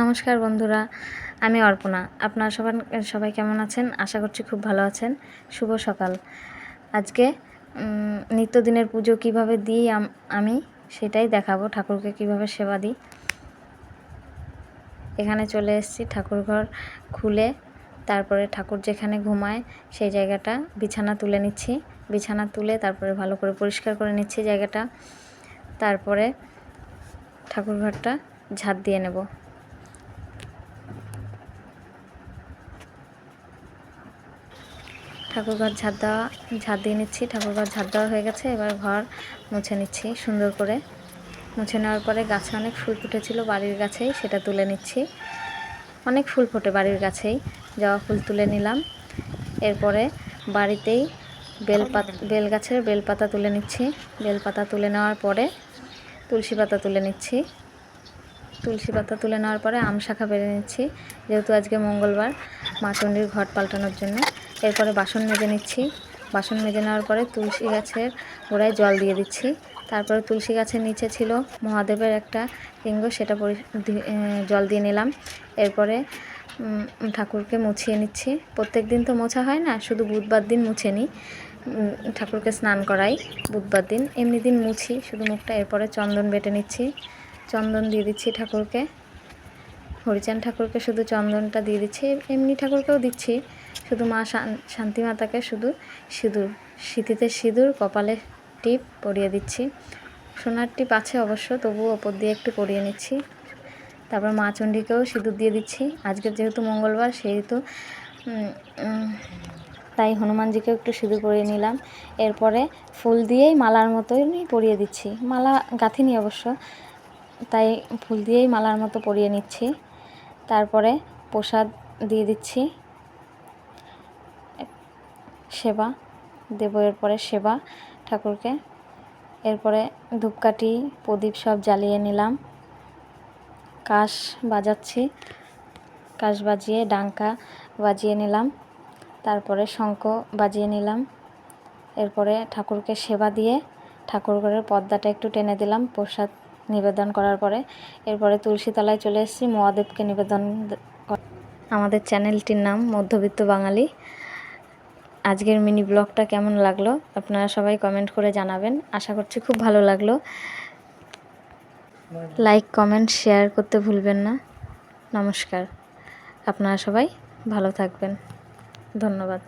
নমস্কার বন্ধুরা, আমি অর্পণা। আপনারা সবাই কেমন আছেন? আশা করছি খুব ভালো আছেন। শুভ সকাল। আজকে নিত্যদিনের পুজো কিভাবে দিই আমি সেটাই দেখাবো, ঠাকুরকে কিভাবে সেবা দিই। এখানে চলে এসেছি, ঠাকুরঘর খুলে তারপরে ঠাকুর যেখানে ঘুমায় সেই জায়গাটা বিছানা তুলে নিচ্ছি। বিছানা তুলে তারপরে ভালো করে পরিষ্কার করে নিচ্ছি জায়গাটা। তারপরে ঠাকুরঘরটা ঝাঁট দিয়ে নেব। ঠাকুরঘর ঝাঁট দিয়ে নিচ্ছি। ঠাকুরঘর ঝাঁট দেওয়া হয়ে গেছে, এবার ঘর মুছে নিচ্ছি সুন্দর করে। মুছে নেওয়ার পরে গাছে অনেক ফুল ফুটেছিল বাড়ির গাছেই, সেটা তুলে নিচ্ছি। অনেক ফুল ফোটে বাড়ির গাছেই, জবা ফুল তুলে নিলাম। এরপরে বাড়িতেই বেল গাছের বেলপাতা তুলে নিচ্ছি। বেলপাতা তুলে নেওয়ার পরে তুলসী পাতা তুলে নিচ্ছি। তুলসী পাতা তুলে নেওয়ার পরে আম শাখা বেড়ে নিচ্ছি, যেহেতু আজকে মঙ্গলবার, মা চণ্ডীর ঘট পাল্টানোর জন্য। এরপরে বাসন মেজে নিচ্ছি। বাসন মেজে নেওয়ার পরে তুলসী গাছের গোড়ায় জল দিয়ে দিচ্ছি। তারপরে তুলসী গাছের নিচে ছিল মহাদেবের একটা লিঙ্গ, সেটা জল দিয়ে নিলাম। এরপরে ঠাকুরকে মুছিয়ে নিচ্ছি। প্রত্যেক দিন তো মোছা হয় না, শুধু বুধবার দিন মুছে নিই। ঠাকুরকে স্নান করাই বুধবার দিন, এমনি দিন মুছি শুধু মুখটা। এরপরে চন্দন বেটে নিচ্ছি, চন্দন দিয়ে দিচ্ছি ঠাকুরকে। হরিচাঁদ ঠাকুরকে শুধু চন্দনটা দিয়ে দিচ্ছি, এমনি ঠাকুরকেও দিচ্ছি। শুধু মা শান্তি মাতাকে শুধু সিঁদুর, সিঁথিতে সিঁদুর, কপালে টিপ পরিয়ে দিচ্ছি। সোনার টিপ আছে অবশ্য, তবুও ওপর দিয়ে একটু পরিয়ে নিচ্ছি। তারপর মা চণ্ডীকেও সিঁদুর দিয়ে দিচ্ছি। আজকে যেহেতু মঙ্গলবার, সেহেতু তাই হনুমানজিকেও একটু সিঁদুর পরিয়ে নিলাম। এরপরে ফুল দিয়েই মালার মতোই পরিয়ে দিচ্ছি। মালা গাঁথিনি অবশ্য, তাই ফুল দিয়েই মালার মতো পরিয়ে নিচ্ছি। তারপরে প্রসাদ দিয়ে দিচ্ছি, সেবা দেব। এরপরে সেবা ঠাকুরকে। এরপরে ধূপকাঠি প্রদীপ সব জ্বালিয়ে নিলাম। কাঁস বাজাচ্ছি, কাঁস বাজিয়ে ডাঙ্কা বাজিয়ে নিলাম। তারপরে শঙ্খ বাজিয়ে নিলাম। এরপরে ঠাকুরকে সেবা দিয়ে ঠাকুরঘরের পর্দাটা একটু টেনে দিলাম প্রসাদ নিবেদন করার পরে। এরপরে তুলসী তলায় চলে এসেছি মহাদেবকে নিবেদন। আমাদের চ্যানেলটির নাম মধ্যবিত্ত বাঙালি। আজকের মিনি ব্লগটা কেমন লাগলো আপনারা সবাই কমেন্ট করে জানাবেন। আশা করছি খুব ভালো লাগলো। লাইক, কমেন্ট, শেয়ার করতে ভুলবেন না। নমস্কার। আপনারা সবাই ভালো থাকবেন। ধন্যবাদ।